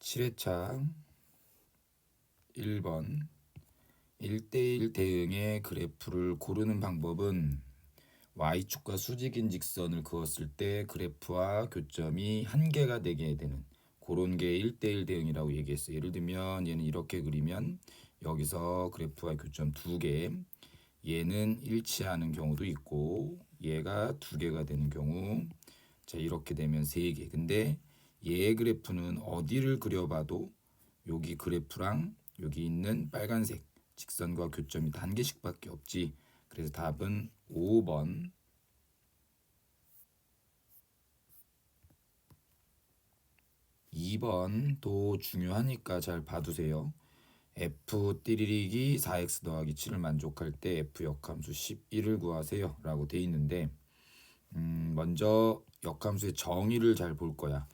7회차 1번 1대1 대응의 그래프를 고르는 방법은 y축과 수직인 직선을 그었을 때 그래프와 교점이 한 개가 되게 되는 그런 게 1대1 대응이라고 얘기했어요. 예를 들면 얘는 이렇게 그리면 여기서 그래프와 교점 두 개, 얘는 일치하는 경우도 있고 얘가 두 개가 되는 경우, 자 이렇게 되면 세 개. 근데 얘의 그래프는 어디를 그려봐도 여기 그래프랑 여기 있는 빨간색 직선과 교점이 단 개씩밖에 없지. 그래서 답은 5번. 2번도 중요하니까 잘 봐두세요. f 띠리릭이 4x 더하기 7을 만족할 때 f 역함수 11을 구하세요 라고 돼 있는데 먼저 역함수의 정의를 잘 볼 거야.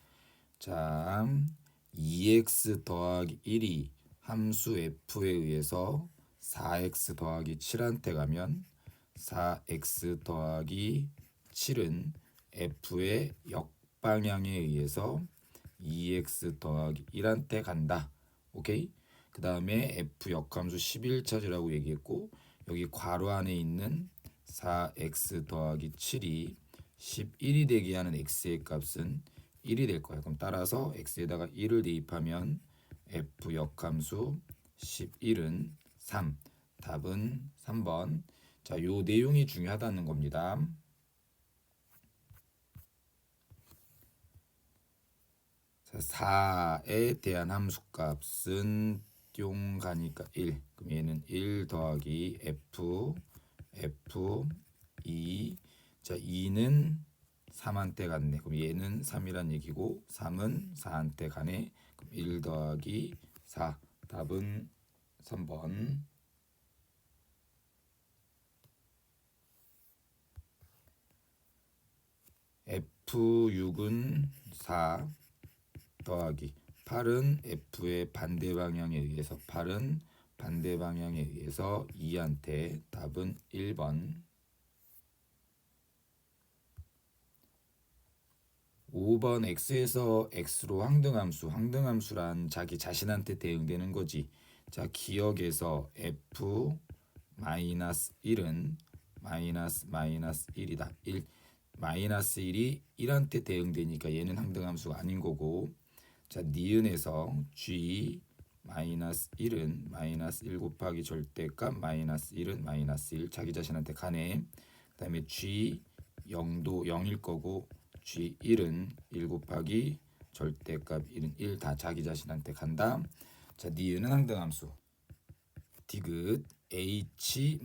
자, 2x 더하기 1이 함수 f에 의해서 4x 더하기 7한테 가면 4x 더하기 7은 f의 역방향에 의해서 2x 더하기 1한테 간다. 오케이? 그 다음에 f 역함수 11 찾으라고 얘기했고 여기 괄호 안에 있는 4x 더하기 7이 11이 되게 하는 x의 값은 1이 될 거야. 그럼 따라서 x에다가 1을 대입하면 f 역함수 11은 3. 답은 3번. 자, 요 내용이 중요하다는 겁니다. 자, 4에 대한 함수값은 뿅 가니까 1. 그럼 얘는 1 더하기 f 2. 자, 2는 3한테 갔네. 그럼 얘는 3이란 얘기고 3은 4한테 가네. 그럼 1 더하기 4. 답은 3번. F6은 4 더하기 8은 F의 반대 방향에 의해서 8은 반대 방향에 의해서 2한테 답은 1번. 5번 x에서 x로 항등함수란 자기 자신한테 대응되는 거지. 자, 기억에서 f 마이너스 1은 마이너스 1이다. 1 마이너스 1이 1한테 대응되니까 얘는 항등함수가 아닌 거고, 자 니은에서 g 마이너스 1은 마이너스 1 곱하기 절대값 마이너스 1은 마이너스 1 자기 자신한테 가네. 그 다음에 g 0도 0일 거고 G1은 1 곱하기 절대값 1은 1 다 자기 자신한테 간다. 자, 니은은 항등함수. 디귿 H-1은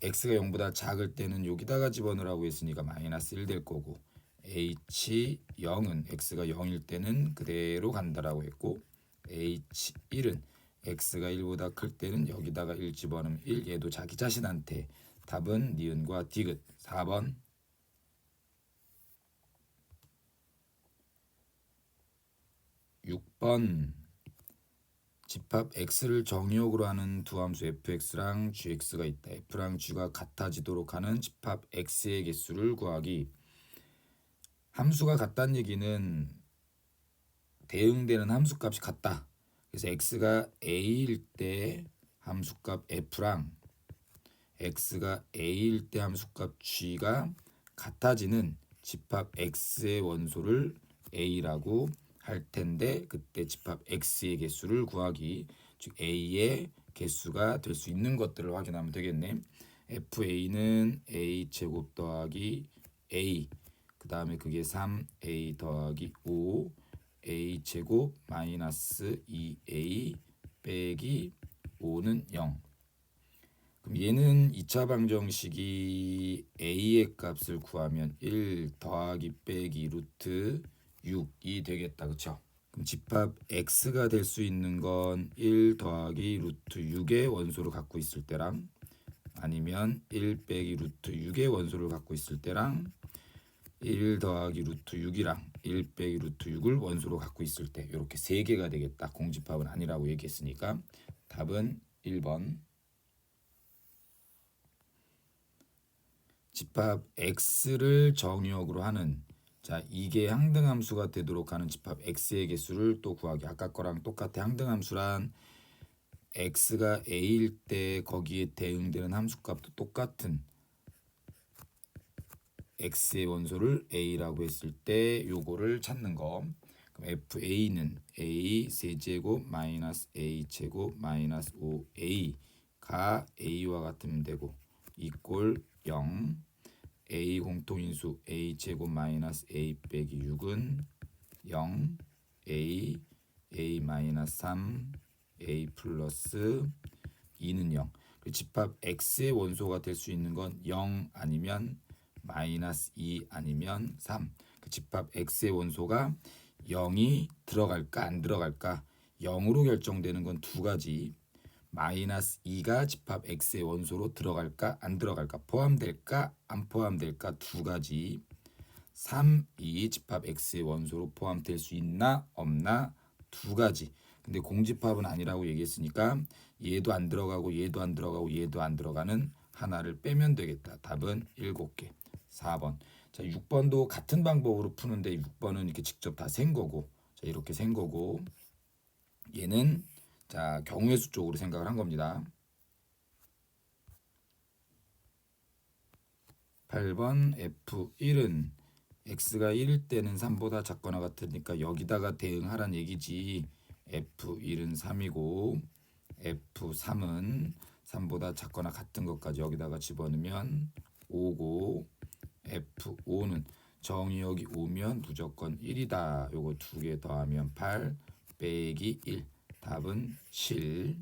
x가 0보다 작을 때는 여기다가 집어넣으라고 했으니까 마이너스 1 될 거고 H0은 x가 0일 때는 그대로 간다라고 했고 H1은 x가 1보다 클 때는 여기다가 1 집어넣으면 1 얘도 자기 자신한테. 답은 니은과 디귿 4번. 6번 집합 x를 정의역으로 하는 두 함수 fx랑 gx가 있다. f랑 g가 같아지도록 하는 집합 x의 개수를 구하기. 함수가 같다는 얘기는 대응되는 함수값이 같다. 그래서 x가 a일 때 함수값 f랑 x가 a일 때 함수값 g가 같아지는 집합 x의 원소를 a라고 할 텐데 그때 집합 x의 개수를 구하기, 즉 a의 개수가 될 수 있는 것들을 확인하면 되겠네. fa는 a 제곱 더하기 a, 그 다음에 그게 3a 더하기 5 a 제곱 마이너스 2a 빼기 5는 0. 그럼 얘는 2차 방정식이 a의 값을 구하면 1 더하기 빼기 루트 6이 되겠다. 그쵸? 그럼 집합 x가 될 수 있는 건 1 더하기 루트 6의 원소를 갖고 있을 때랑 아니면 1 빼기 루트 6의 원소를 갖고 있을 때랑 1 더하기 루트 6이랑 1 빼기 루트 6을 원소로 갖고 있을 때 이렇게 세 개가 되겠다. 공집합은 아니라고 얘기했으니까 답은 1번. 집합 x를 정의역으로 하는 자, 이게 항등함수가 되도록 하는 집합 x의 개수를 또 구하기. 아까 거랑 똑같아. 항등함수란 x가 a일 때 거기에 대응되는 함수값도 똑같은 x의 원소를 a라고 했을 때 요거를 찾는 거. 그럼 fa는 a 세제곱 마이너스 a 제곱 마이너스 5a가 a와 같으면 되고 이꼴 0. a 공통인수 a 제곱 마이너스 a 빼기 6은 0. a 마이너스 3 a 플러스 2는 0. 집합 x의 원소가 될 수 있는 건 0 아니면 마이너스 2 아니면 3. 그 집합 x의 원소가 0이 들어갈까 안 들어갈까 0으로 결정되는 건 두 가지. 마이너스 2가 집합 x의 원소로 들어갈까 안 들어갈까 포함될까 안 포함될까 두 가지. 3이 집합 x의 원소로 포함될 수 있나 없나 두 가지. 근데 공집합은 아니라고 얘기했으니까 얘도 안 들어가고 얘도 안 들어가고 얘도 안 들어가는 하나를 빼면 되겠다. 답은 7개. 4번. 자, 6번도 같은 방법으로 푸는데 6번은 이렇게 직접 다 센 거고. 자, 이렇게 센 거고. 얘는 자, 경우의 수 쪽으로 생각을 한 겁니다. 8번 F1은 x가 1일 때는 3보다 작거나 같으니까 여기다가 대응하란 얘기지. F1은 3이고 F3은 3보다 작거나 같은 것까지 여기다가 집어넣으면 5고 F5는 정의역이 5면 무조건 1이다. 요거 두 개 더하면 8 빼기 1. 답은 7.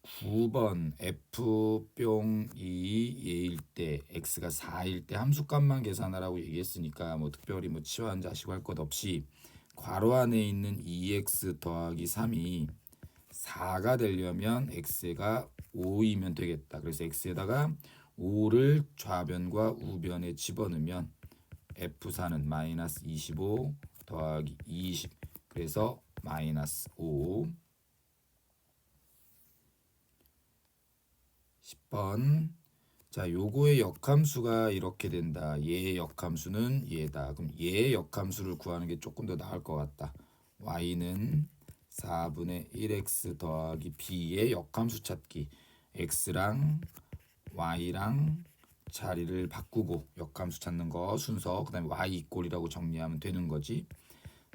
9번 F뿅 2 얘일 때 x가 4일 때 함수값만 계산하라고 얘기했으니까 뭐 특별히 뭐 치환 자식 할 것 없이 괄호 안에 있는 2x 더하기 3이 4가 되려면 x가 5이면 되겠다. 그래서 x에다가 5를 좌변과 우변에 집어넣으면 F4는 마이너스 25 더하기 20 그래서 마이너스 5. 10번. 자, 요거의 역함수가 이렇게 된다. 얘의 역함수는 얘다. 그럼 얘의 역함수를 구하는 게 조금 더 나을 것 같다. y는 4분의 1x 더하기 b의 역함수 찾기. x랑 y랑 자리를 바꾸고 역함수 찾는 거 순서. 그다음에 y 이꼴이라고 정리하면 되는 거지.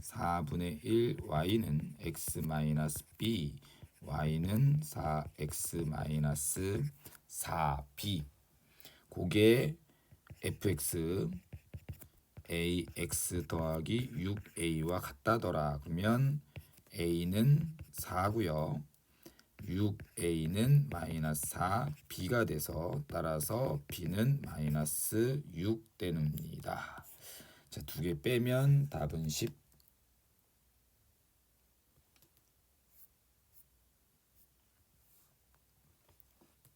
4분의 1 y는 x 마이너스 b y는 4x 마이너스 4b. 그게 fx ax 더하기 6a와 같다더라. 그러면 a는 4고요. 6a는 마이너스 4 b가 돼서 따라서 b는 마이너스 6 됩니다. 자, 두 개 빼면 답은 10.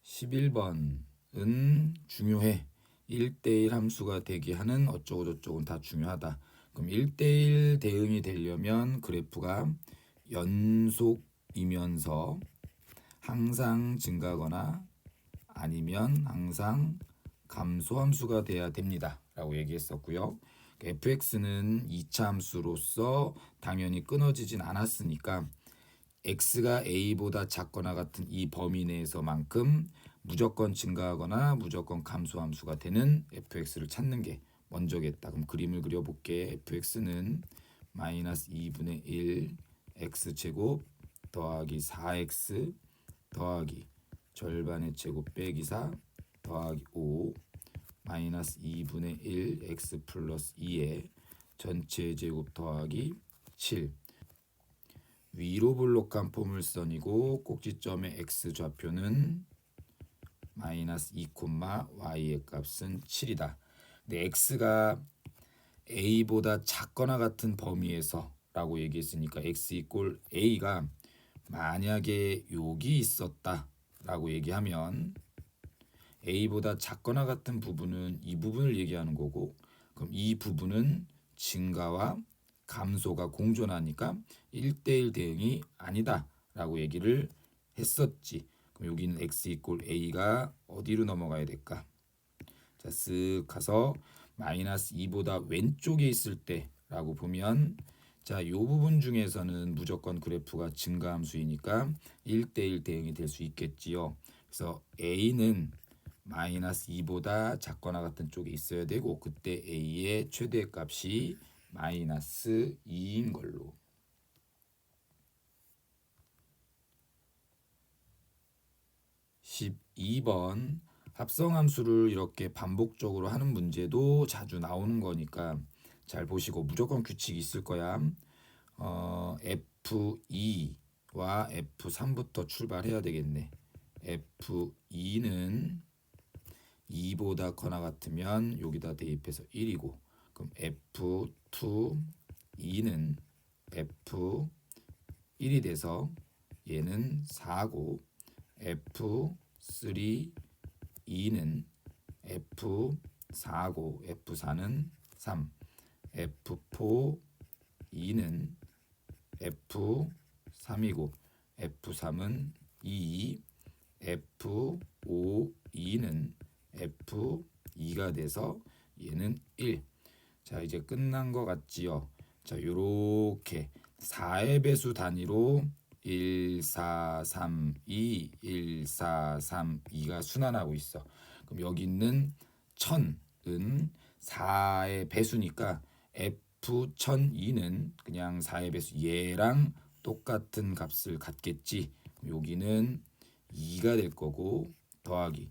11번은 중요해. 1대1 함수가 되게 하는 어쩌고 저쩌고는 다 중요하다. 그럼 1대1 대응이 되려면 그래프가 연속이면서 항상 증가하거나 아니면 항상 감소함수가 돼야 됩니다. 라고 얘기했었고요. fx는 2차 함수로서 당연히 끊어지진 않았으니까 x가 a보다 작거나 같은 이 범위 내에서만큼 무조건 증가하거나 무조건 감소함수가 되는 fx를 찾는 게 먼저겠다. 그럼 그림을 그려볼게. fx는 마이너스 2분의 1 x제곱 더하기 4x 더하기 절반의 제곱 빼기 4 더하기 5 마이너스 2분의 1 x 플러스 2의 전체 제곱 더하기 7. 위로 볼록한 포물선이고 꼭지점의 x 좌표는 마이너스 2, y의 값은 7이다. 근데 x가 a보다 작거나 같은 범위에서 라고 얘기했으니까 x 이꼴 a가 만약에 여기 있었다 라고 얘기하면 a보다 작거나 같은 부분은 이 부분을 얘기하는 거고 그럼 이 부분은 증가와 감소가 공존하니까 1대1 대응이 아니다 라고 얘기를 했었지. 그럼 여기는 x 이꼴 a가 어디로 넘어가야 될까? 자, 쓱 가서 마이너스 2보다 왼쪽에 있을 때라고 보면 자, 이 부분 중에서는 무조건 그래프가 증가함수이니까 1대1 대응이 될 수 있겠지요. 그래서 A는 마이너스 2보다 작거나 같은 쪽에 있어야 되고 그때 A의 최대값이 마이너스 2인 걸로. 12번 합성함수를 이렇게 반복적으로 하는 문제도 자주 나오는 거니까 잘 보시고 무조건 규칙이 있을 거야. F2와 F3부터 출발해야 되겠네. F2는 2보다 거나 같으면 여기다 대입해서 1이고 그럼 F2는 F1이 돼서 얘는 4고 F3 2는 F4고 F4는 3 F4 2는 F3이고 F3은 2 F5 2는 F2가 돼서 얘는 1. 자, 이제 끝난 것 같지요. 자, 요렇게 4의 배수 단위로 1, 4, 3, 2, 1, 4, 3, 2가 순환하고 있어. 그럼 여기 있는 1000은 4의 배수니까 F1002는 그냥 4의 배수 얘랑 똑같은 값을 갖겠지. 여기는 2가 될 거고 더하기.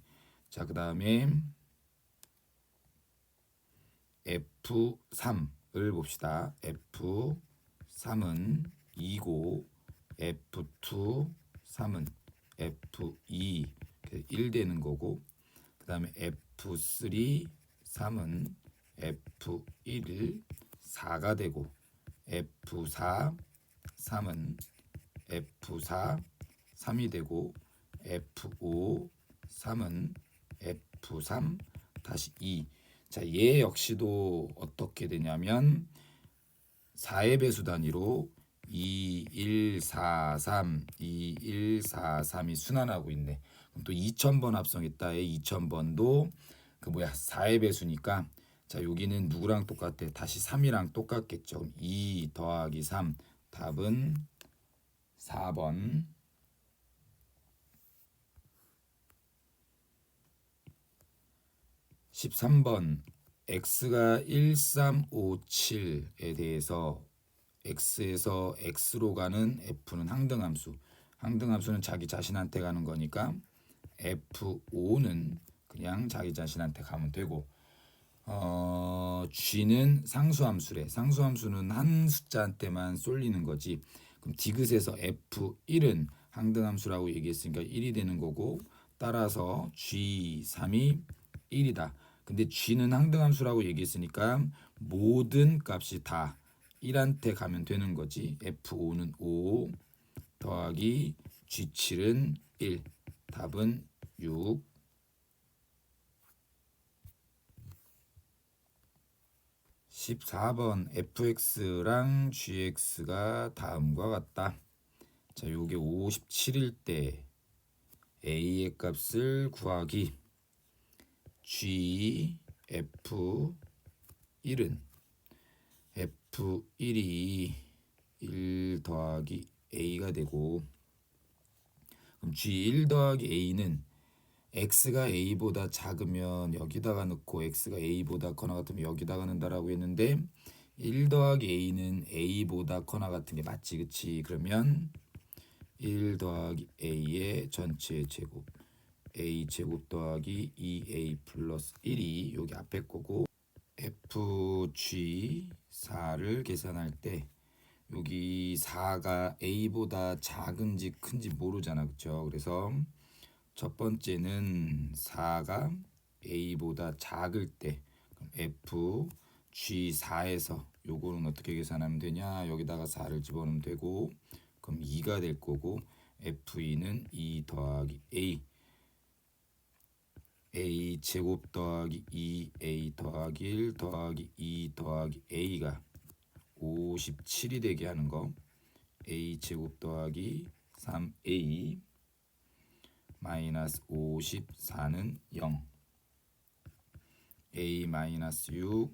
자, 그 다음에 F3을 봅시다. F3은 2고 F2 3은 F2 1 되는 거고 그 다음에 F3 3은 F1 4가 되고 F4 3은 F4 3이 되고 F5 3은 F3 다시 2. 자, 얘 역시도 어떻게 되냐면 4의 배수 단위로 2, 1, 4, 3, 2, 1, 4, 3이 순환하고 있네. 그럼 또 2000번 합성했다에 2000번도 그 4의 배수니까 자, 여기는 누구랑 똑같아? 다시 3이랑 똑같겠죠. 그럼 2 더하기 3 답은 4번. 13번 x가 1357에 대해서 x에서 x로 가는 f는 항등함수. 항등함수는 자기 자신한테 가는 거니까 f5는 그냥 자기 자신한테 가면 되고 g는 상수함수래. 상수함수는 한 숫자한테만 쏠리는 거지. 그럼 디귿에서 f1은 항등함수라고 얘기했으니까 1이 되는 거고 따라서 g3이 1이다. 근데 g는 항등함수라고 얘기했으니까 모든 값이 다 1한테 가면 되는 거지. F5는 5 더하기 G7은 1. 답은 6. 14번 fx랑 gx가 다음과 같다. 자, 요게 57일 때 a의 값을 구하기. g f1은 F1이 1 더하기 A가 되고 그럼 G1 더하기 A는 X가 A보다 작으면 여기다가 넣고 X가 A보다 커나 같으면 여기다가 넣는다라고 했는데 1 더하기 A는 A보다 커나 같은 게 맞지 그치? 그러면 1 더하기 A의 전체 제곱 A 제곱 더하기 2A 플러스 1이 여기 앞에 거고 FG4를 계산할 때 여기 4가 A보다 작은지 큰지 모르잖아 그쵸? 그래서 첫 번째는 4가 A보다 작을 때 FG4에서 요거는 어떻게 계산하면 되냐? 여기다가 4를 집어넣으면 되고 그럼 2가 될 거고 F2는 2 더하기 A 제곱 더하기 2A 더하기 1 더하기 2 더하기 A가 57이 되게 하는 거 A 제곱 더하기 3A 마이너스 54는 0. a-6,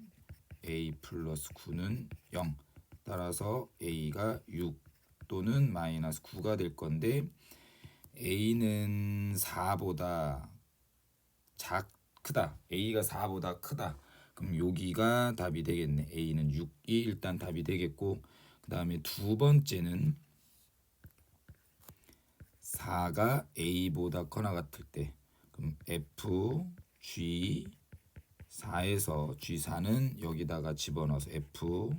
a 플러스 9는 0. 따라서 a가 6 또는 마이너스 9가 될 건데 a는 4보다 크다. a가 4보다 크다. 그럼 여기가 답이 되겠네. a는 6이 일단 답이 되겠고, 그 다음에 두 번째는 4가 a보다 커나 같을 때, 그럼 f g 4에서 g4는 여기다가 집어넣어서 f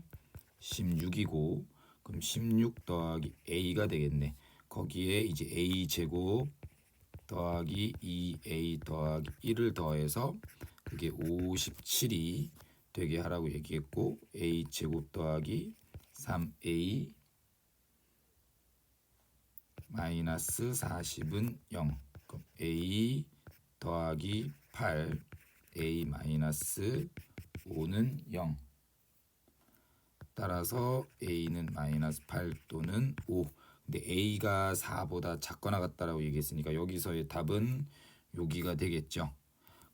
16이고, 그럼 16 더하기 a가 되겠네. 거기에 이제 a 제곱 더하기 2a 더하기 1을 더해서 그게 57이 되게 하라고 얘기했고, a 제곱 더하기 3a 마이너스 40은 0. 그럼 a 더하기 8 a 마이너스 5는 0. 따라서 a는 마이너스 8 또는 5. 근데 a가 4보다 작거나 같다라고 얘기했으니까 여기서의 답은 여기가 되겠죠.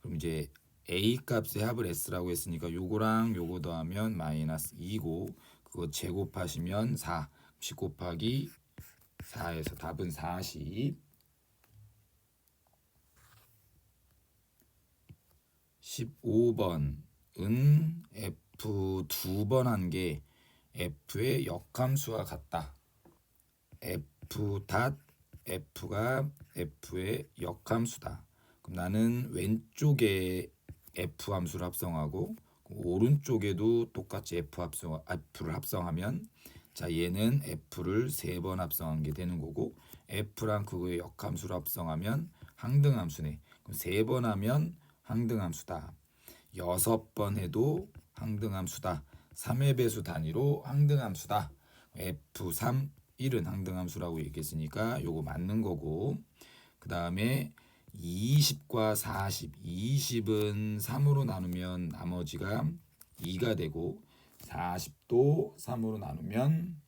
그럼 이제 a 값의 합을 s라고 했으니까 요거랑 요거 더하면 마이너스 2고, 그거 제곱하시면 4. 10 곱하기 4에서 답은 40. 15번은 f 두 번 한 게 f의 역함수와 같다. f 닷 f가 f의 역함수다. 그럼 나는 왼쪽에 f 함수를 합성하고 오른쪽에도 똑같이 f를 합성하면, 자 얘는 f를 3번 합성한 게 되는 거고, f랑 그거의 역함수를 합성하면 항등함수네. 그럼 3번 하면 항등함수다. 6번 해도 항등함수다. 3의 배수 단위로 항등함수다. f3 1은 항등함수라고 얘기했으니까 요거 맞는 거고, 그 다음에 20과 40, 20은 3으로 나누면 나머지가 2가 되고, 40도 3으로 나누면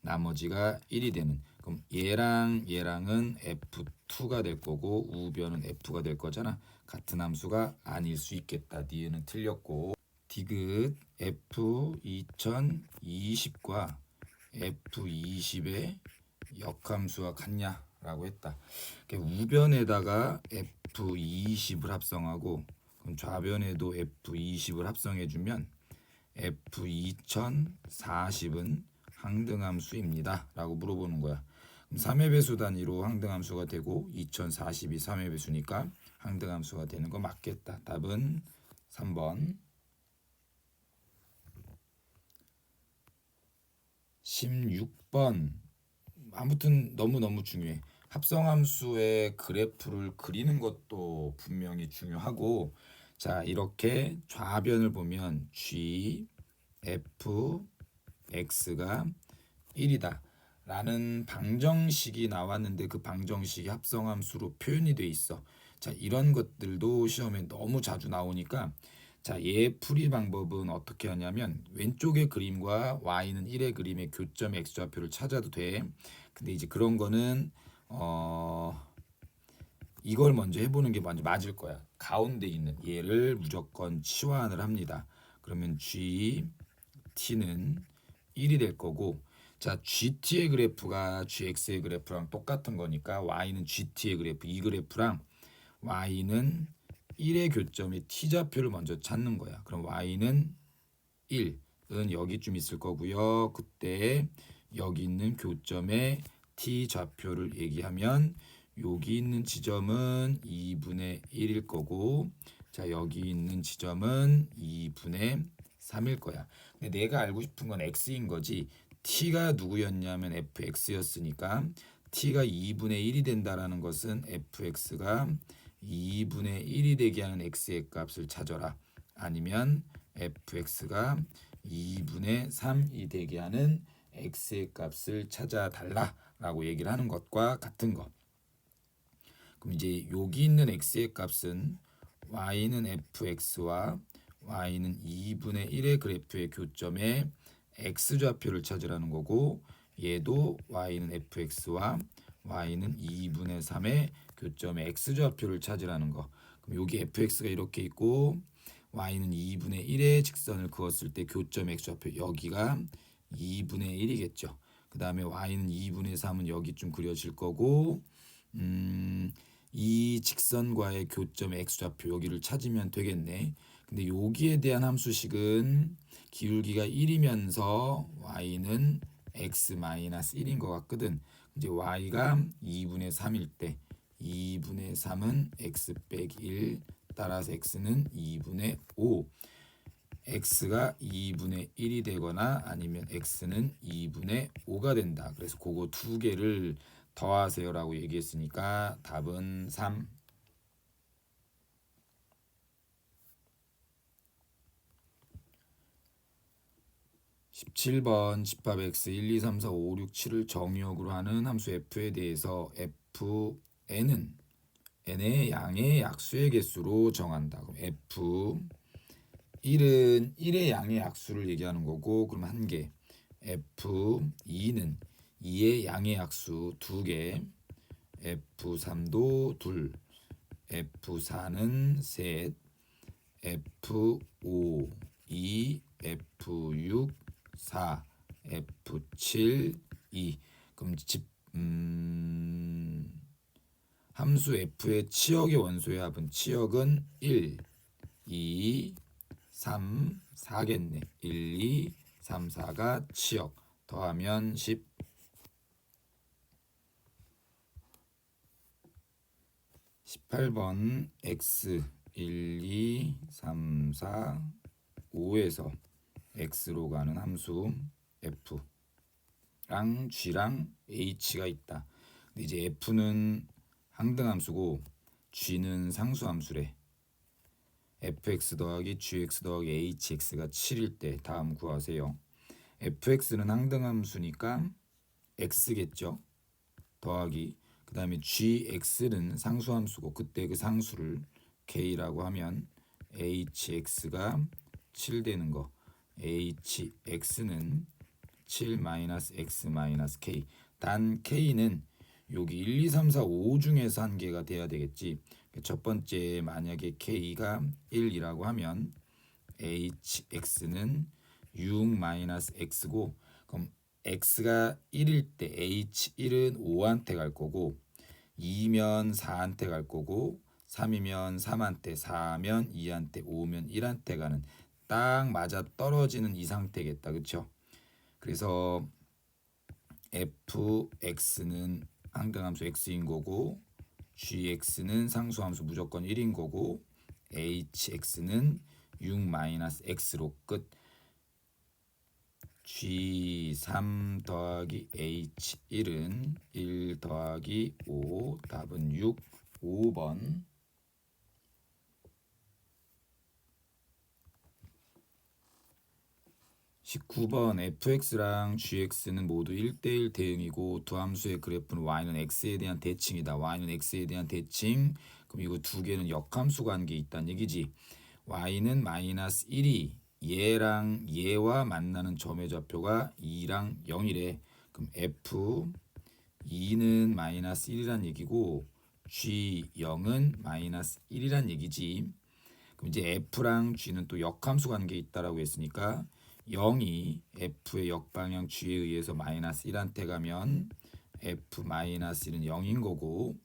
나머지가 1이 되는, 그럼 얘랑은 f2가 될 거고 우변은 f가 될 거잖아. 같은 함수가 아닐 수 있겠다. 니은은 틀렸고, 디귿 f 2020과 f20의 역함수와 같냐라고 했다. 우변에다가 f20을 합성하고, 그럼 좌변에도 f20을 합성해주면 f2040은 항등함수입니다 라고 물어보는 거야. 그럼 3의 배수 단위로 항등함수가 되고 2040이 3의 배수니까 항등함수가 되는 거 맞겠다. 답은 3번. 16번. 아무튼 너무너무 중요해. 합성함수의 그래프를 그리는 것도 분명히 중요하고, 자 이렇게 좌변을 보면 g, f, x가 1이다 라는 방정식이 나왔는데, 그 방정식이 합성함수로 표현이 돼 있어. 자 이런 것들도 시험에 너무 자주 나오니까, 자 얘 풀이 방법은 어떻게 하냐면, 왼쪽의 그림과 y는 1의 그림의 교점 x좌표를 찾아도 돼. 근데 이제 그런 거는 이걸 먼저 해보는 게 먼저 맞을 거야. 가운데 있는 얘를 무조건 치환을 합니다. 그러면 GT는 1이 될 거고, 자 GT의 그래프가 GX의 그래프랑 똑같은 거니까 Y는 GT의 그래프, 이 그래프랑 Y는 1의 교점의 T좌표를 먼저 찾는 거야. 그럼 Y는 1은 여기쯤 있을 거고요. 그때 여기 있는 교점의 T좌표를 얘기하면 여기 있는 지점은 2분의 1일 거고, 자 여기 있는 지점은 2분의 3일 거야. 근데 내가 알고 싶은 건 x인 거지, t가 누구였냐면 fx였으니까 t가 2분의 1이 된다라는 것은 fx가 2분의 1이 되게 하는 x의 값을 찾아라, 아니면 fx가 2분의 3이 되게 하는 x의 값을 찾아달라 라고 얘기를 하는 것과 같은 것. 그럼 이제 여기 있는 x의 값은 y는 fx와 y는 2분의 1의 그래프의 교점에 x좌표를 찾으라는 거고, 얘도 y는 fx와 y는 2분의 3의 교점에 x좌표를 찾으라는 거. 그럼 여기 fx가 이렇게 있고 y는 2분의 1의 직선을 그었을 때 교점 x좌표 여기가 2분의 1이겠죠. 그 다음에 y는 2분의 3은 여기쯤 그려질 거고 이 직선과의 교점 x좌표 여기를 찾으면 되겠네. 근데 여기에 대한 함수식은 기울기가 1이면서 y는 x-1인 것 같거든. 이제 y가 2분의 3일 때 2분의 3은 x 빼기 1 따라서 x는 2분의 5. x가 2분의 1이 되거나 아니면 x는 2분의 5가 된다. 그래서 그거 두 개를 더하세요라고 얘기했으니까 답은 3. 17번 집합 x 1, 2, 3, 4, 5, 6, 7을 정의역으로 하는 함수 f에 대해서 fn은 n의 양의 약수의 개수로 정한다. 그럼 f 1은 1의 양의 약수를 얘기하는 거고 그럼 1개. f2는 2의 양의 약수 2개. f3도 2. f4는 3. f5 2. f6 4. f7 2. 그럼 함수 f의 치역의 원소의 합은 치역은 1, 2, 3, 4겠네. 1, 2, 3, 4가 치역. 더하면 10. 18번 x 1, 2, 3, 4, 5에서 x로 가는 함수 f랑 g랑 h가 있다. 근데 이제 f는 항등함수고 g는 상수함수래. fx 더하기 gx 더하기 hx가 7일 때 다음 구하세요. fx는 항등함수니까 x겠죠. 더하기 그 다음에 gx는 상수함수고 그때 그 상수를 k라고 하면 hx가 7 되는 거. hx는 7 x k. 단 k는 여기 1, 2, 3, 4, 5 중에서 한 개가 돼야 되겠지. 첫 번째 만약에 k가 1이라고 하면 hx는 6 x고 그럼 x가 1일 때 h1은 5한테 갈 거고 2면 4한테 갈 거고 3이면 3한테 4면 2한테 5면 1한테 가는 딱 맞아 떨어지는 이 상태겠다. 그쵸? 그래서 fx는 항등함수 x인 거고 gx는 상수함수 무조건 1인 거고 hx는 6 x로 끝. g3 더하기 h1은 1 더하기 5 답은 6. 5번. 19번 fx랑 gx는 모두 1대1 대응이고 두 함수의 그래프는 y는 x에 대한 대칭이다. y는 x에 대한 대칭. 그럼 이거 두 개는 역함수 관계에 있다는 얘기지. y는 마이너스 1이 얘와 만나는 점의 좌표가 2랑 0이래. 그럼 f2는 마이너스 1이란 얘기고 g0은 마이너스 1이란 얘기지. 그럼 이제 f랑 g는 또 역함수 관계에 있다라고 했으니까 0이 f의 역방향 g에 의해서 마이너스 1한테 가면 f-1은 0인 거고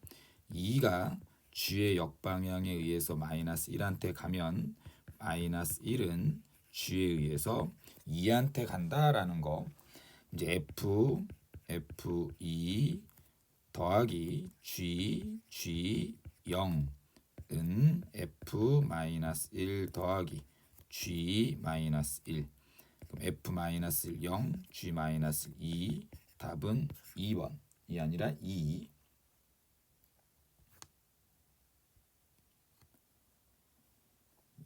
2가 g의 역방향에 의해서 마이너스 1한테 가면 마이너스 1은 g에 의해서 2한테 간다라는 거. 이제 f2 더하기 g0은 f-1 더하기 g-1. 그럼 f-1 0, g-2 답은 2번. 이 아니라 2.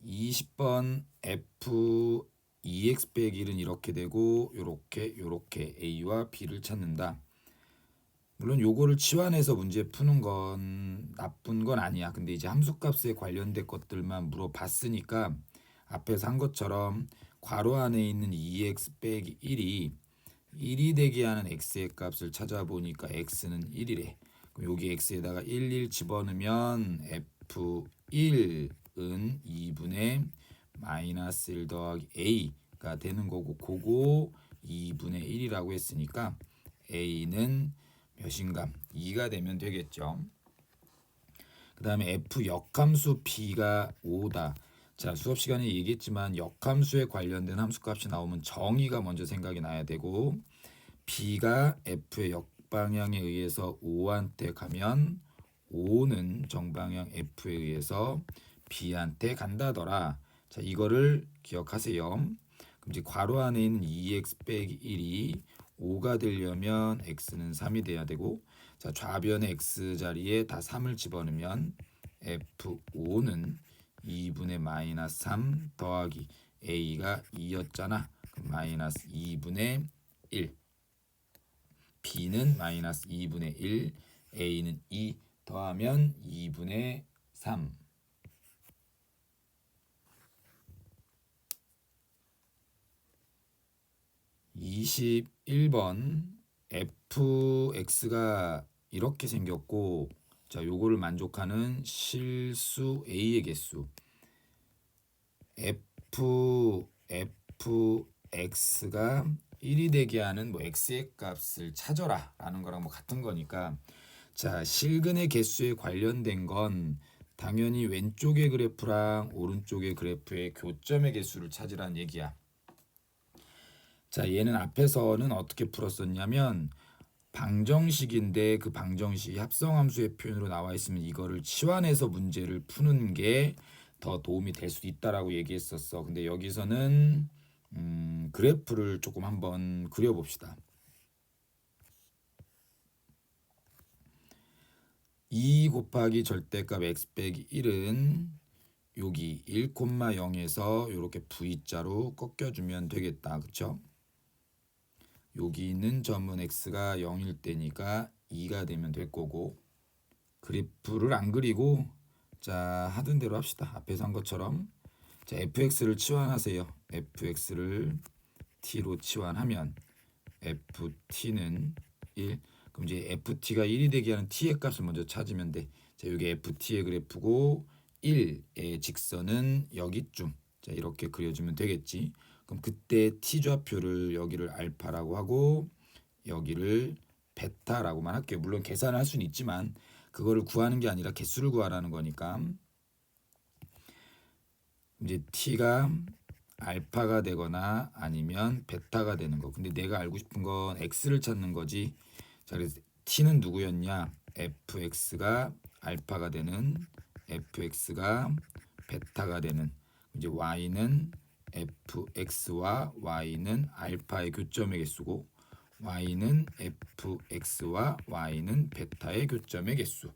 20번 f 2x 빼기 1은 이렇게 되고 요렇게 a와 b를 찾는다. 물론 요거를 치환해서 문제 푸는 건 나쁜 건 아니야. 근데 이제 함수값에 관련된 것들만 물어봤으니까 앞에서 한 것처럼 괄호 안에 있는 2x 빼기 1이 되게 하는 x의 값을 찾아보니까 x는 1이래. 그럼 여기 x에다가 1 집어넣으면 f1은 2분의 마이너스 1 더하기 a가 되는 거고, 그거 2분의 1이라고 했으니까 a는 몇인가? 2가 되면 되겠죠. 그 다음에 f 역함수 p가 5다. 자, 수업 시간에 얘기했지만 역함수에 관련된 함수값이 나오면 정의가 먼저 생각이 나야 되고, b가 f의 역방향에 의해서 5한테 가면 5는 정방향 f에 의해서 b한테 간다더라. 자, 이거를 기억하세요. 그럼 이제 괄호 안에 있는 2x 빼기 1이 5가 되려면 x는 3이 돼야 되고, 자, 좌변의 x 자리에 다 3을 집어넣으면 f5는 2분의 마이너스 3 더하기 a가 2였잖아. 그럼 마이너스 2분의 1. b는 마이너스 2분의 1, a는 2 더하면 2분의 3. 21번 fx가 이렇게 생겼고, 자, 요거를 만족하는 실수 a의 개수 fx가 1이 되게 하는 뭐 x의 값을 찾아라 라는 거랑 뭐 같은 거니까, 자, 실근의 개수에 관련된 건 당연히 왼쪽의 그래프랑 오른쪽의 그래프의 교점의 개수를 찾으라는 얘기야. 자, 얘는 앞에서는 어떻게 풀었었냐면 방정식인데, 그 방정식이 합성함수의 표현으로 나와 있으면 이거를 치환해서 문제를 푸는 게 더 도움이 될 수도 있다라고 얘기했었어. 근데 여기서는 그래프를 조금 한번 그려봅시다. 2 곱하기 절대값 x 빼기 1은 여기 1,0에서 이렇게 V자로 꺾여주면 되겠다. 그쵸? 여기 있는 점은 x가 0일 때니까 2가 되면 될 거고, 그래프를 안 그리고 자, 하던 대로 합시다. 앞에서 한 것처럼. 자, fx를 치환하세요. fx를 t로 치환하면 ft는 1. 그럼 이제 ft가 1이 되게 하는 t의 값을 먼저 찾으면 돼. 자, 여기 ft의 그래프고 1의 직선은 여기쯤. 자, 이렇게 그려주면 되겠지. 그럼 그때 t좌표를 여기를 알파라고 하고 여기를 베타라고만 할게요. 물론 계산을 할 수는 있지만 그거를 구하는 게 아니라 개수를 구하라는 거니까, 이제 t가 알파가 되거나 아니면 베타가 되는 거. 근데 내가 알고 싶은 건 x를 찾는 거지. 자, 그래서 t는 누구였냐? fx가 알파가 되는, fx가 베타가 되는. 이제 y는 fx와 y는 알파의 교점의 개수고, y는 fx와 y는 베타의 교점의 개수.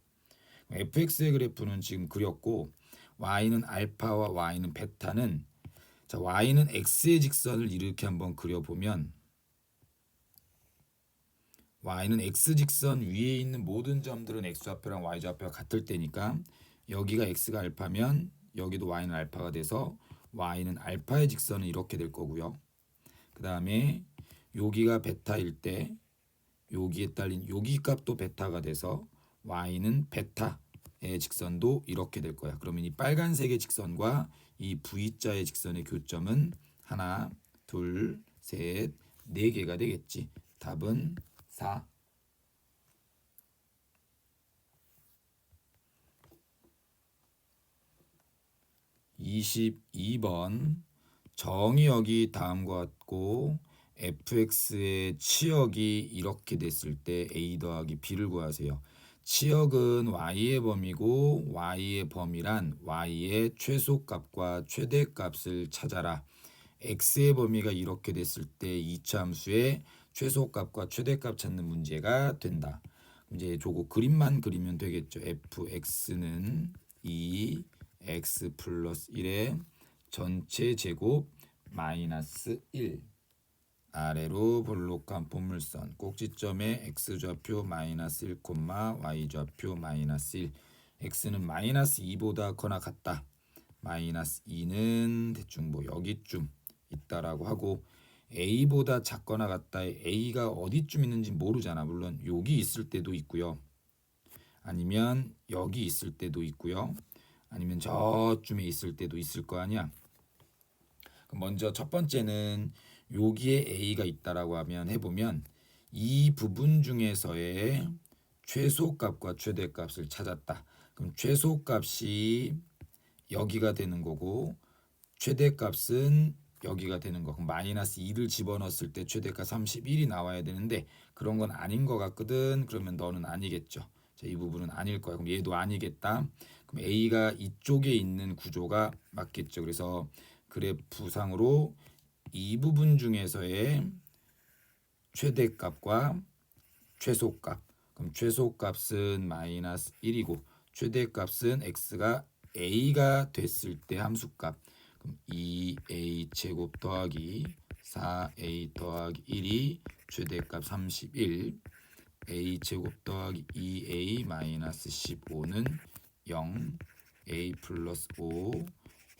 fx의 그래프는 지금 그렸고, y는 알파와 y는 베타는, 자, y는 x의 직선을 이렇게 한번 그려보면 y는 x 직선 위에 있는 모든 점들은 x좌표랑 y좌표가 같을 때니까 여기가 x가 알파면 여기도 y는 알파가 돼서 y는 알파의 직선은 이렇게 될 거고요. 그 다음에 여기가 베타일 때 여기에 딸린 여기 값도 베타가 돼서 y는 베타의 직선도 이렇게 될 거야. 그러면 이 빨간색의 직선과 이 V자의 직선의 교점은 하나, 둘, 셋, 네 개가 되겠지. 답은 4. 22번 정의역이 다음과 같고 fx의 치역이 이렇게 됐을 때 a 더하기 b를 구하세요. 치역은 y의 범위고 y의 범위란 y의 최소값과 최대값을 찾아라. x의 범위가 이렇게 됐을 때 이차함수의 최소값과 최대값 찾는 문제가 된다. 이제 저거 그림만 그리면 되겠죠. fx는 2x 플러스 1의 전체 제곱 마이너스 1. 아래로 볼록한 포물선 꼭지점에 x좌표 마이너스 1, y좌표 마이너스 1. x는 마이너스 2보다 커나 같다. 마이너스 2는 대충 뭐 여기쯤 있다라고 하고, a보다 작거나 같다. a가 어디쯤 있는지 모르잖아. 물론 여기 있을 때도 있고요. 아니면 여기 있을 때도 있고요. 아니면 저쯤에 있을 때도 있을 거 아니야. 먼저 첫 번째는 여기에 a가 있다라고 하면 해보면 이 부분 중에서의 최소값과 최대값을 찾았다. 그럼 최소값이 여기가 되는 거고 최대값은 여기가 되는 거. 그럼 마이너스 2를 집어넣었을 때 최대값 31이 나와야 되는데 그런 건 아닌 것 같거든. 그러면 너는 아니겠죠. 자, 이 부분은 아닐 거야. 그럼 얘도 아니겠다. 그럼 A가 이쪽에 있는 구조가 맞겠죠. 그래서 그래프상으로 이 부분 중에서의 최대값과 최소값. 그럼 최소값은 마이너스 1이고 최대값은 x가 a가 됐을 때 함수값. 그럼 2a 제곱 더하기 4a 더하기 1이 최대값 31, a 제곱 더하기 2a 마이너스 15는 0, a 플러스 5,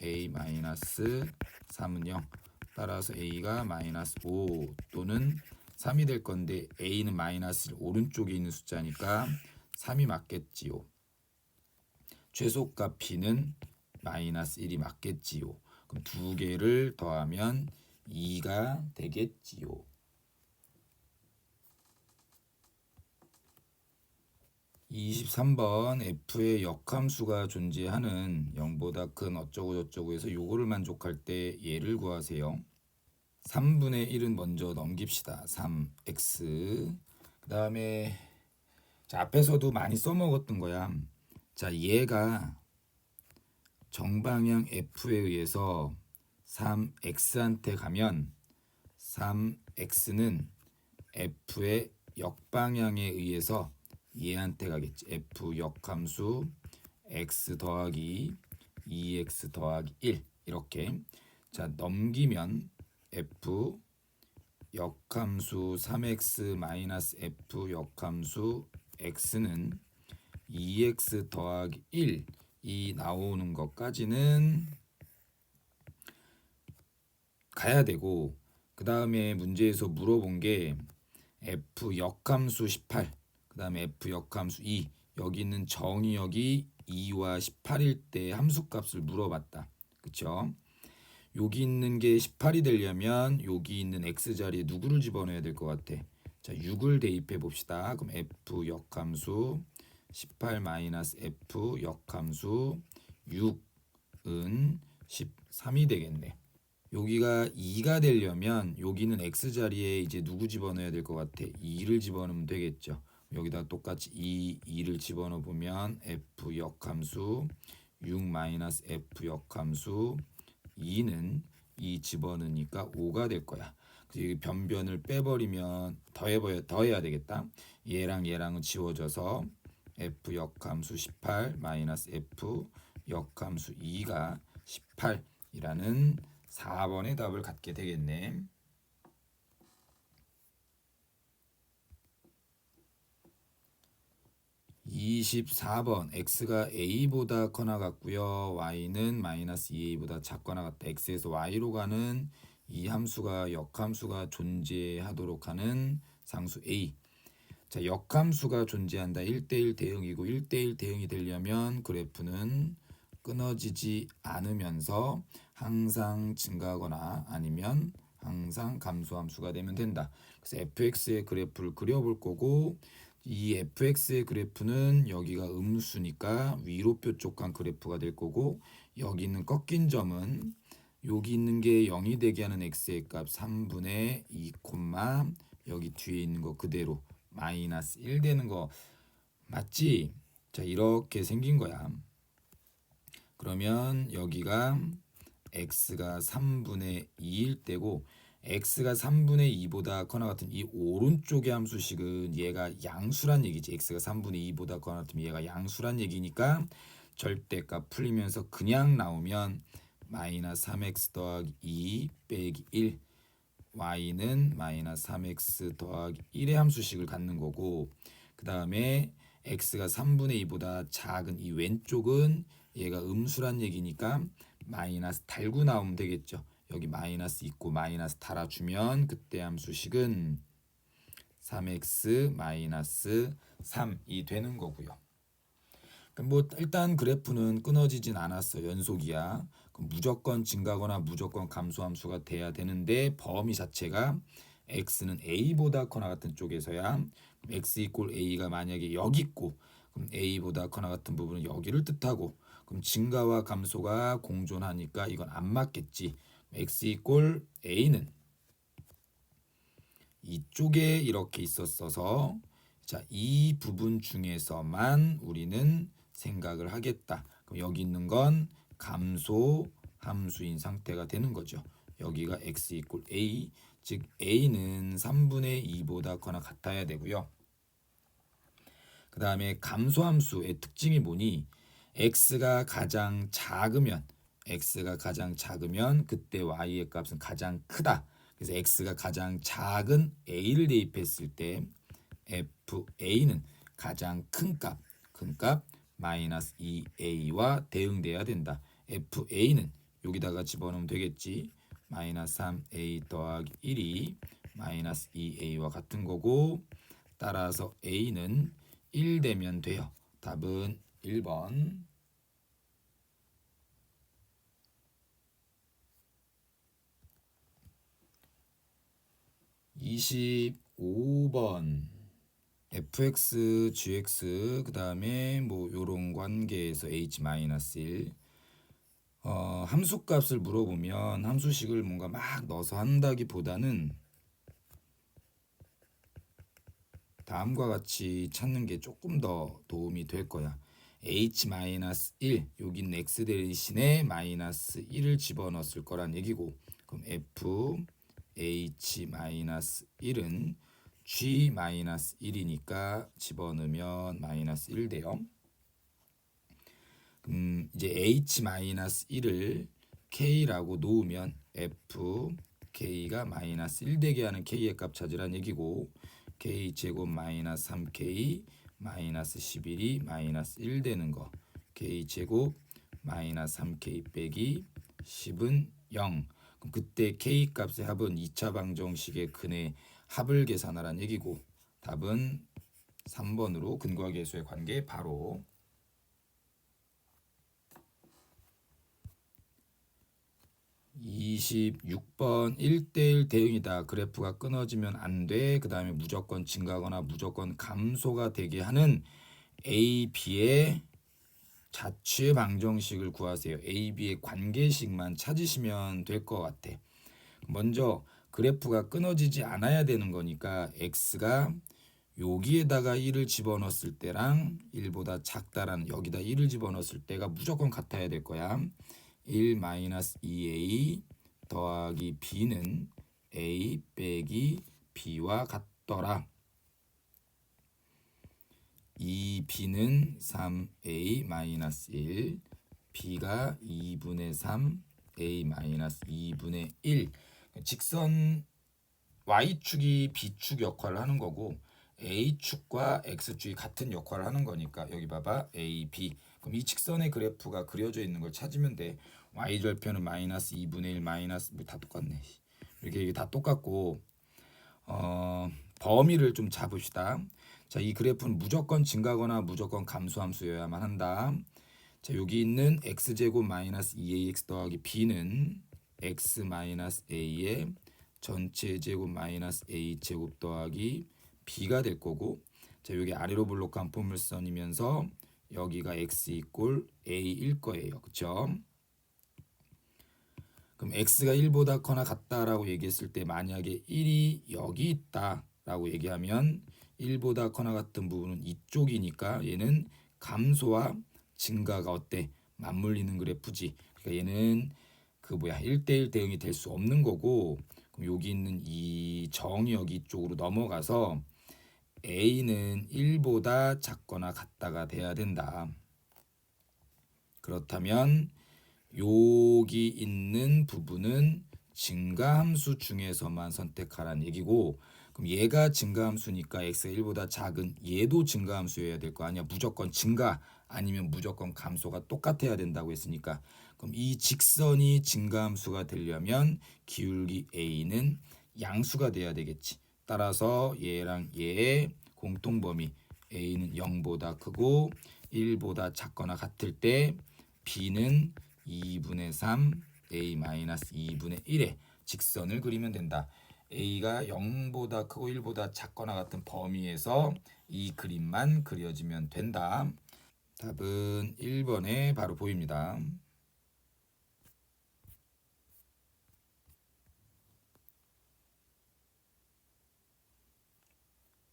a 마이너스 3은 0. 따라서 a가 마이너스 5 또는 3이 될 건데 a는 마이너스 오른쪽에 있는 숫자니까 3이 맞겠지요. 최소값 b는 마이너스 1이 맞겠지요. 그럼 두 개를 더하면 2가 되겠지요. 23번 f의 역함수가 존재하는 0보다 큰 어쩌고저쩌고 해서 요거를 만족할 때 얘를 구하세요. 3분의 1은 먼저 넘깁시다. 3x. 그 다음에 앞에서도 많이 써먹었던 거야. 자, 얘가 정방향 f에 의해서 3x한테 가면 3x는 f의 역방향에 의해서 얘한테 가겠지. f 역함수 x 더하기 2x 더하기 1 이렇게. 자, 넘기면 f 역함수 3x 마이너스 f 역함수 x는 2x 더하기 1이 나오는 것까지는 가야 되고, 그 다음에 문제에서 물어본 게 f 역함수 18, 그 다음에 f 역함수 2, 여기 있는 정의역이 2와 18일 때 함수값을 물어봤다. 그쵸? 여기 있는 게 18이 되려면 여기 있는 x자리에 누구를 집어넣어야 될 것 같아? 자, 6을 대입해 봅시다. 그럼 f 역함수 18 마이너스 f 역함수 6은 13이 되겠네. 여기가 2가 되려면 여기는 x자리에 이제 누구 집어넣어야 될 것 같아? 2를 집어넣으면 되겠죠. 여기다 똑같이 2를 집어넣어 보면 f 역함수 6 마이너스 f 역함수 2는 2 집어넣으니까 5가 될 거야. 그래서 변변을 빼버리면 더해야 되겠다. 얘랑 얘랑은 지워져서 f 역함수 18 마이너스 f 역함수 2가 18이라는 4번의 답을 갖게 되겠네. 24번 x가 a보다 커나 같고요. y는 마이너스 2a보다 작거나 같다. x에서 y로 가는 이 함수가 역함수가 존재하도록 하는 상수 a. 자, 역함수가 존재한다. 1대1 대응이고 1대1 대응이 되려면 그래프는 끊어지지 않으면서 항상 증가하거나 아니면 항상 감소함수가 되면 된다. 그래서 fx의 그래프를 그려볼 거고 이 fx의 그래프는 여기가 음수니까 위로표 쪽간 그래프가 될 거고 여기 있는 꺾인 점은 여기 있는 게 0이 되게 하는 x의 값 3분의 2, 여기 뒤에 있는 거 그대로 마이너스 1 되는 거 맞지? 자, 이렇게 생긴 거야. 그러면 여기가 x가 3분의 2일 때고 x가 3분의 2보다 커나 같은 이 오른쪽의 함수식은 얘가 양수란 얘기지. x가 3분의 2보다 커나 같으면 얘가 양수란 얘기니까 절대값 풀리면서 그냥 나오면 마이너스 3x 더하기 2 빼기 1, y는 마이너스 3x 더하기 1의 함수식을 갖는 거고, 그 다음에 x가 3분의 2보다 작은 이 왼쪽은 얘가 음수란 얘기니까 마이너스 달고 나오면 되겠죠. 여기 마이너스 있고 마이너스 달아주면 그때 함수식은 3x 마이너스 3이 되는 거고요. 뭐 일단 그래프는 끊어지진 않았어. 연속이야. 그럼 무조건 증가하거나 무조건 감소함수가 돼야 되는데 범위 자체가 x는 a보다 커나 같은 쪽에서야 x 이꼴 a가 만약에 여기 있고 그럼 a보다 커나 같은 부분은 여기를 뜻하고 그럼 증가와 감소가 공존하니까 이건 안 맞겠지. x 이꼴 a는 이쪽에 이렇게 있었어서 자, 이 부분 중에서만 우리는 생각을 하겠다. 그럼 여기 있는 건 감소 함수인 상태가 되는 거죠. 여기가 x 이꼴 a, 즉 a는 3분의 2보다 커나 같아야 되고요. 그 다음에 감소함수의 특징이 뭐니? x가 가장 작으면 그때 y의 값은 가장 크다. 그래서 x가 가장 작은 a를 대입했을 때 fa는 가장 큰 값 마이너스 2a와 대응돼야 된다. fa는 여기다가 집어넣으면 되겠지. 마이너스 3a 더하기 1이 마이너스 2a와 같은 거고 따라서 a는 1 되면 돼요. 답은 1번. 25번 fx, gx 그 다음에 뭐 요런 관계에서 h-1 함수값을 물어보면 함수식을 뭔가 막 넣어서 한다기보다는 다음과 같이 찾는 게 조금 더 도움이 될 거야. h-1 여기 있는 x 대신에 마이너스 1을 집어넣었을 거란 얘기고 그럼 f h-1은 g-1이니까 집어넣으면 마이너스 1 돼요. 이제 h-1을 k라고 놓으면 f k가 마이너스 1 되게 하는 k의 값 찾으란 얘기고 k 제곱 마이너스 3k 마이너스 11이 마이너스 1 되는 거 k 제곱 마이너스 3k 빼기 10은 0. 그럼 그때 k 값의 합은 2차 방정식의 근의 합을 계산하란 얘기고 답은 3번으로 근과 계수의 관계 바로. 26번 1대1 대응이다. 그래프가 끊어지면 안 돼. 그 다음에 무조건 증가하거나 무조건 감소가 되게 하는 A, B의 자취의 방정식을 구하세요. A, B의 관계식만 찾으시면 될 것 같아. 먼저 그래프가 끊어지지 않아야 되는 거니까 X가 여기에다가 1을 집어넣었을 때랑 1보다 작다라는 여기다 1을 집어넣었을 때가 무조건 같아야 될 거야. 1 마이너스 2a 더하기 b는 a 빼기 b와 같더라. 2b는 3a 마이너스 1 b가 2분의 3 a 마이너스 2분의 1 직선 y축이 b축 역할을 하는 거고 a축과 x축이 같은 역할을 하는 거니까 여기 봐봐 a, b 그럼 이 직선의 그래프가 그려져 있는 걸 찾으면 돼. y절편은 마이너스 2분의 1 마이너스 다 똑같네. 이게 다 똑같고 범위를 좀 잡읍시다. 자, 이 그래프는 무조건 증가하거나 무조건 감소함수여야만 한다. 자, 여기 있는 x제곱 마이너스 2ax 더하기 b는 x 마이너스 a의 전체 제곱 마이너스 a 제곱 더하기 b가 될 거고 자, 여기 아래로 블록한 포물선이면서 여기가 x 이꼴 a일 거예요. 그쵸? 그럼 x가 1보다 커나 같다라고 얘기했을 때 만약에 1이 여기 있다라고 얘기하면 1보다 커나 같은 부분은 이쪽이니까 얘는 감소와 증가가 어때? 맞물리는 그래프지. 그러니까 얘는 1대1 대응이 될 수 없는 거고 그럼 여기 있는 이 정이 여기 이쪽으로 넘어가서 a는 1보다 작거나 같다가 돼야 된다. 그렇다면 여기 있는 부분은 증가함수 중에서만 선택하라는 얘기고 그럼 얘가 증가함수니까 x가 1보다 작은 얘도 증가함수여야 될 거 아니야. 무조건 증가 아니면 무조건 감소가 똑같아야 된다고 했으니까 그럼 이 직선이 증가함수가 되려면 기울기 a는 양수가 돼야 되겠지. 따라서 얘랑 얘의 공통범위 a는 0보다 크고 1보다 작거나 같을 때 b는 2분의 3 a 마이너스 2분의 1의 직선을 그리면 된다. a가 0보다 크고 1보다 작거나 같은 범위에서 이 그림만 그려지면 된다. 답은 1번에 바로 보입니다.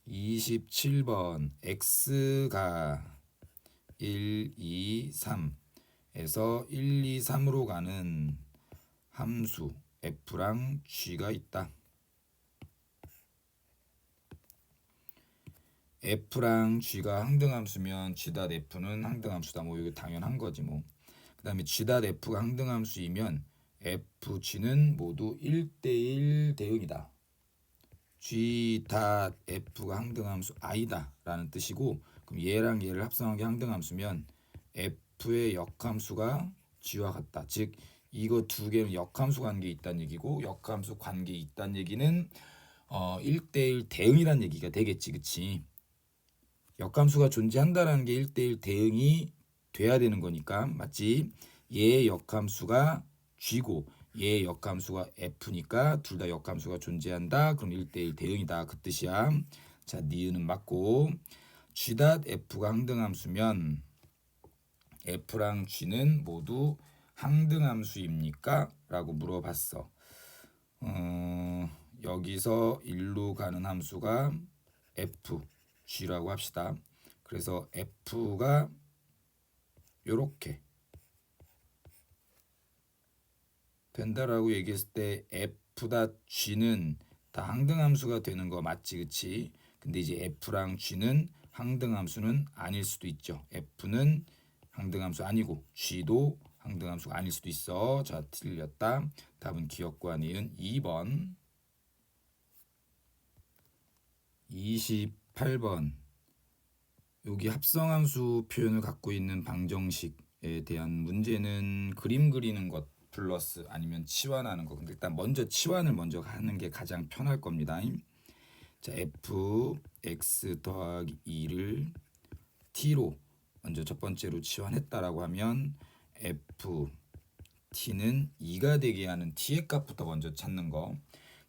27번 x가 1, 2, 3에서 1, 2, 3으로 가는 함수 f랑 g가 있다. f랑 g가 항등함수면 g.f는 항등함수다. 뭐 이거 당연한 거지 뭐. 그 다음에 g.f가 항등함수이면 f, g는 모두 1대1 대응이다. g.f가 항등함수 i다 라는 뜻이고, 그럼 얘랑 얘를 합성한 게 항등함수면 f의 역함수가 g와 같다. 즉 이거 두 개는 역함수 관계에 있다는 얘기고, 역함수 관계에 있다는 얘기는 1대1 대응이란 얘기가 되겠지. 그치? 역함수가 존재한다라는 게 1대1 대응이 돼야 되는 거니까. 맞지? 얘의 역함수가 g고 얘의 역함수가 f니까 둘 다 역함수가 존재한다. 그럼 1대1 대응이다. 그 뜻이야. 자, 니은은 맞고, g.f가 항등함수면 f랑 g는 모두 항등함수입니까? 라고 물어봤어. 여기서 1로 가는 함수가 f, g라고 합시다. 그래서 f가 요렇게 된다라고 얘기했을 때 f.g는 다 항등함수가 되는 거 맞지, 그치? 근데 이제 f랑 g는 항등함수는 아닐 수도 있죠. f는 항등함수 아니고 g도 항등함수가 아닐 수도 있어. 자, 틀렸다. 답은 기억과 니은 2번. 28번. 여기 합성함수 표현을 갖고 있는 방정식에 대한 문제는 그림 그리는 것 플러스 아니면 치환하는 거. 근데 일단 먼저 치환을 먼저 하는 게 가장 편할 겁니다. 자, f x 더하기 2를 t로 먼저 첫 번째로 치환했다라고 하면 f t는 2가 되게 하는 t의 값부터 먼저 찾는 거.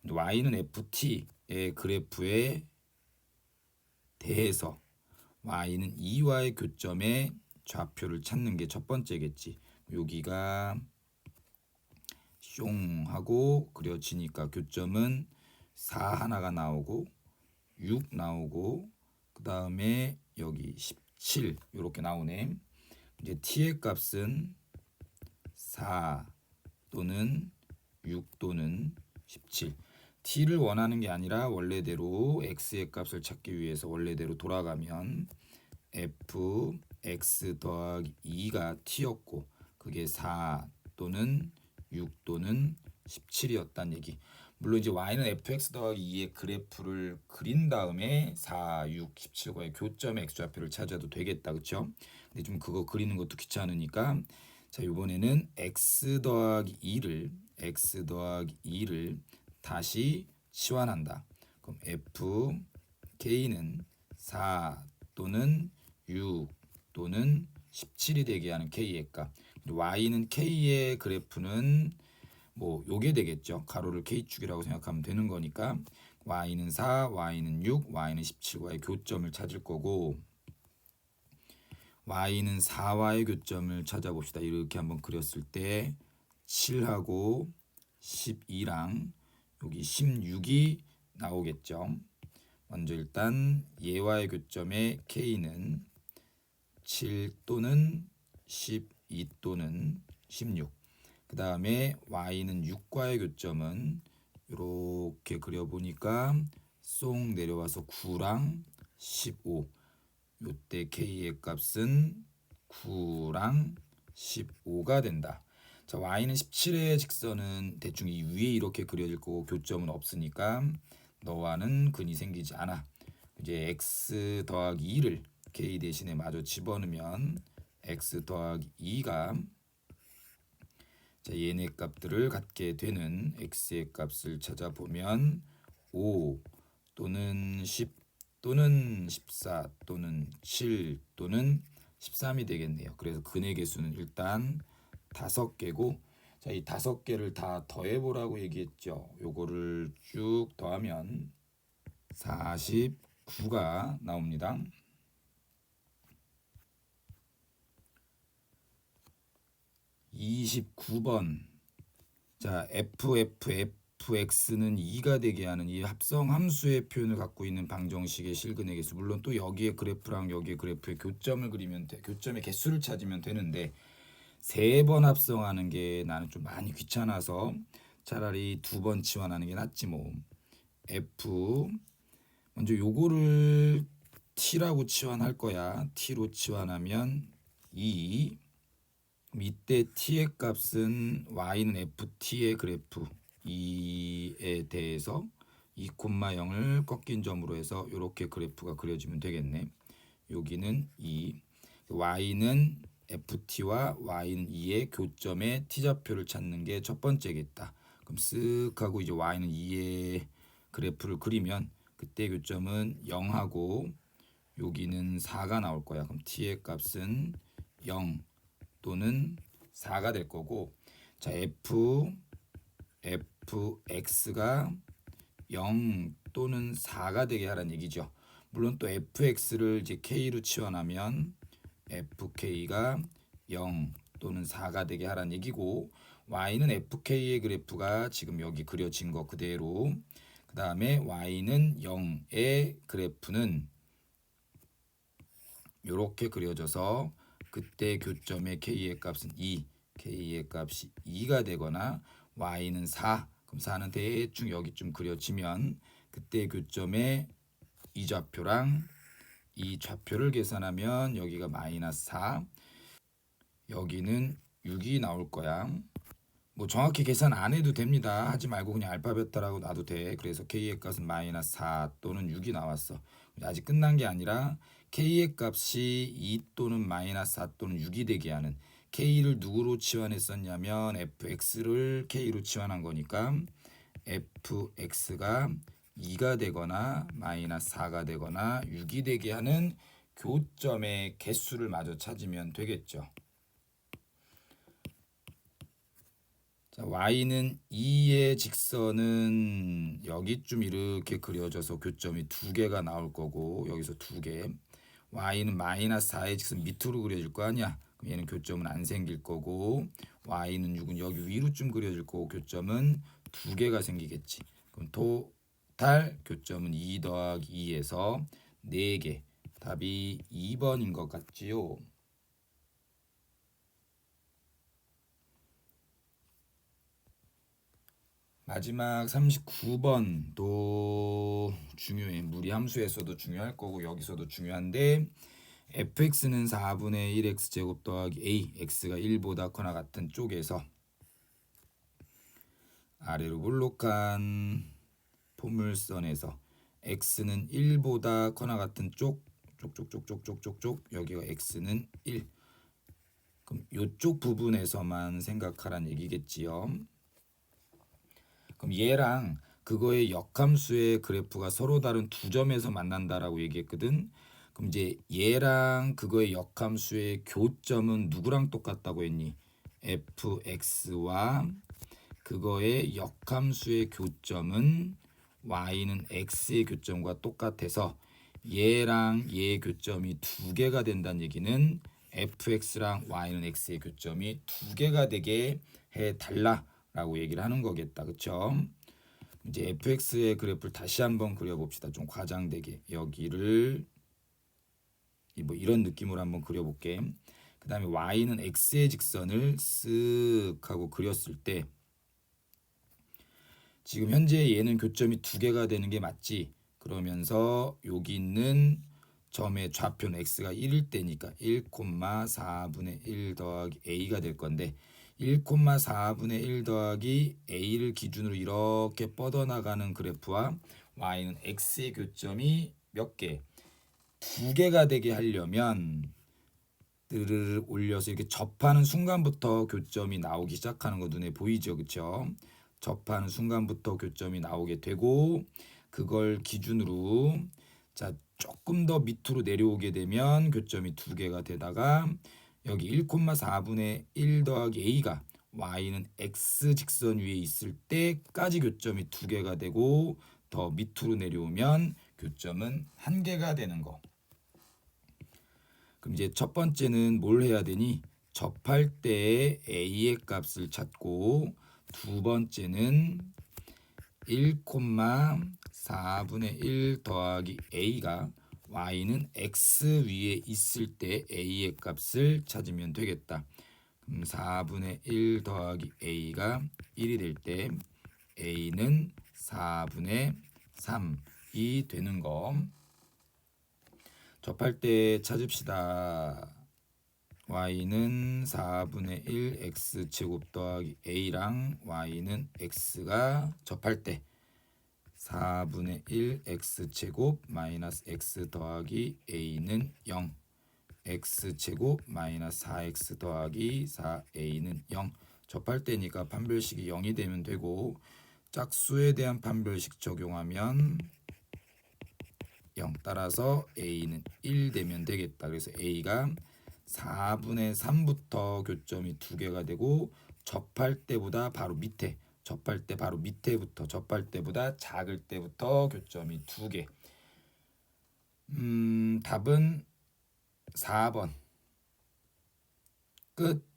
y는 ft의 그래프에 대해서 y는 2와의 교점의 좌표를 찾는 게 첫 번째겠지. 여기가 숑 하고 그려지니까 교점은 4 하나가 나오고 6 나오고, 그 다음에 여기 17 이렇게 나오네. 이제 t의 값은 4 또는 6 또는 17. t를 원하는 게 아니라 원래대로 x의 값을 찾기 위해서 원래대로 돌아가면 f x 더하기 2가 t였고 그게 4 또는 6 또는 17이었단 얘기. 물론 이제 y는 fx 더하기 2의 그래프를 그린 다음에 4, 6, 17과의 교점의 x좌표를 찾아도 되겠다. 그쵸? 근데 좀 그거 그리는 것도 귀찮으니까, 자, 이번에는 x 더하기 2를 다시 치환한다. 그럼 f k는 4 또는 6 또는 17이 되게 하는 k의 값. y는 k의 그래프는 뭐 요게 되겠죠. 가로를 k축이라고 생각하면 되는 거니까 y는 4, y는 6, y는 17과의 교점을 찾을 거고, y는 4와의 교점을 찾아봅시다. 이렇게 한번 그렸을 때 7하고 12랑 여기 16이 나오겠죠. 먼저 일단 얘와의 교점의 k는 7 또는 12 또는 16. 그 다음에 y는 6과의 교점은 이렇게 그려보니까 쏙 내려와서 9랑 15. 요때 k의 값은 9랑 15가 된다. 자, y는 17의 직선은 대충 이 위에 이렇게 그려질 거고 교점은 없으니까 너와는 근이 생기지 않아. 이제 x 더하기 2를 k 대신에 마저 집어넣으면 x 더하기 2가, 자, 얘네 값들을 갖게 되는 x의 값을 찾아보면 5 또는 10 또는 14 또는 7 또는 13이 되겠네요. 그래서 근의 개수는 일단 5개고, 자, 이 5개를 다 더해보라고 얘기했죠. 요거를 쭉 더하면 49가 나옵니다. 29번. 자, fx는 2가 되게 하는 이 합성 함수의 표현을 갖고 있는 방정식의 실근의 개수. 물론 또 여기에 그래프랑 여기에 그래프의 교점을 그리면 돼. 교점의 개수를 찾으면 되는데 3번 합성하는 게 나는 좀 많이 귀찮아서 차라리 2번 치환하는 게 낫지 뭐. f 먼저 요거를 t라고 치환할 거야. t로 치환하면 2. 이때 t의 값은 y는 ft의 그래프 2에 대해서 2,0을 꺾인 점으로 해서 이렇게 그래프가 그려지면 되겠네. 여기는 2, y는 ft와 y는 2의 교점의 t좌표를 찾는 게 첫 번째겠다. 그럼 쓱 하고 이제 y는 2의 그래프를 그리면 그때 교점은 0하고 여기는 4가 나올 거야. 그럼 t의 값은 0 또는 4가 될 거고, 자, fx가 0 또는 4가 되게 하라는 얘기죠. 물론 또 fx를 이제 k로 치환하면 fk가 0 또는 4가 되게 하라는 얘기고, y는 fk의 그래프가 지금 여기 그려진 거 그대로, 그 다음에 y는 0의 그래프는 이렇게 그려져서 그때 교점의 k의 값은 2, k의 값이 2가 되거나 y는 4, 그럼 4는 대충 여기쯤 그려지면 그때 교점의 이 좌표랑 이 좌표를 계산하면 여기가 마이너스 4, 여기는 6이 나올 거야. 뭐 정확히 계산 안 해도 됩니다. 하지 말고 그냥 알파벳다라고 놔도 돼. 그래서 k의 값은 마이너스 4 또는 6이 나왔어. 아직 끝난 게 아니라 k의 값이 2 또는 마이너스 4 또는 6이 되게 하는, k를 누구로 치환했었냐면 fx를 k로 치환한 거니까 fx가 2가 되거나 마이너스 4가 되거나 6이 되게 하는 교점의 개수를 마저 찾으면 되겠죠. 자, y는 2의 직선은 여기쯤 이렇게 그려져서 교점이 2개가 나올 거고, 여기서 2개. y는 마이너스 4의 직선 밑으로 그려질 거 아니야. 그럼 얘는 교점은 안 생길 거고, y는 6은 여기 위로쯤 그려질 거고, 교점은 2개가 생기겠지. 그럼 토탈 교점은 2 더하기 2에서 4개. 답이 2번인 것 같지요. 마지막 39번도 중요해. 무리함수에서도 중요할 거고 여기서도 중요한데, fx는 4분의 1 x제곱 더하기 a, x가 1보다 커나 같은 쪽에서 아래로 볼록한 포물선에서 x는 1보다 커나 같은 쪽쪽쪽쪽쪽쪽쪽 여기가 x는 1. 그럼 이쪽 부분에서만 생각하란 얘기겠지요. 그럼 얘랑 그거의 역함수의 그래프가 서로 다른 두 점에서 만난다라고 얘기했거든. 그럼 이제 얘랑 그거의 역함수의 교점은 누구랑 똑같다고 했니? fx와 그거의 역함수의 교점은 y는 x의 교점과 똑같아서 얘랑 얘의 교점이 2개가 된다는 얘기는 fx랑 y는 x의 교점이 2개가 되게 해달라라고 얘기를 하는 거겠다. 그쵸? 이제 fx의 그래프를 다시 한번 그려봅시다. 좀 과장되게 여기를 뭐 이런 느낌으로 한번 그려볼게. 그 다음에 y는 x의 직선을 쓱 하고 그렸을 때 지금 현재 얘는 교점이 2개가 되는 게 맞지? 그러면서 여기 있는 점의 좌표는 x가 1일 때니까 1,4분의 1 더하기 a가 될 건데, 1,4분의 1 더하기 a를 기준으로 이렇게 뻗어나가는 그래프와 y는 x의 교점이 몇 개? 2개가 되게 하려면 뜨르르 올려서 이렇게 접하는 순간부터 교점이 나오기 시작하는 거 눈에 보이죠, 그렇죠? 접하는 순간부터 교점이 나오게 되고, 그걸 기준으로 자 조금 더 밑으로 내려오게 되면 교점이 2개가 되다가 여기 1,4분의 1 더하기 a가 y는 x 직선 위에 있을 때까지 교점이 2개가 되고 더 밑으로 내려오면 교점은 1개가 되는 거. 그럼 이제 첫 번째는 뭘 해야 되니? 접할 때 a의 값을 찾고, 두 번째는 1,4분의 1 더하기 a가 y는 x 위에 있을 때 a의 값을 찾으면 되겠다. 그럼 4분의 1 더하기 a가 1이 될 때 a는 4분의 3이 되는 거. 접할 때 찾읍시다. y는 4분의 1 x제곱 더하기 a랑 y는 x가 접할 때 4분의 1 x제곱 마이너스 x 더하기 a는 0, x제곱 마이너스 4x 더하기 4a는 0. 접할 때니까 판별식이 0이 되면 되고, 짝수에 대한 판별식 적용하면 0, 따라서 a는 1 되면 되겠다. 그래서 a가 4분의 3부터 교점이 2개가 되고, 접할 때보다 바로 밑에, 접할 때 바로 밑에부터, 접할 때보다 작을 때부터 교점이 2개. 답은 4번. 끝.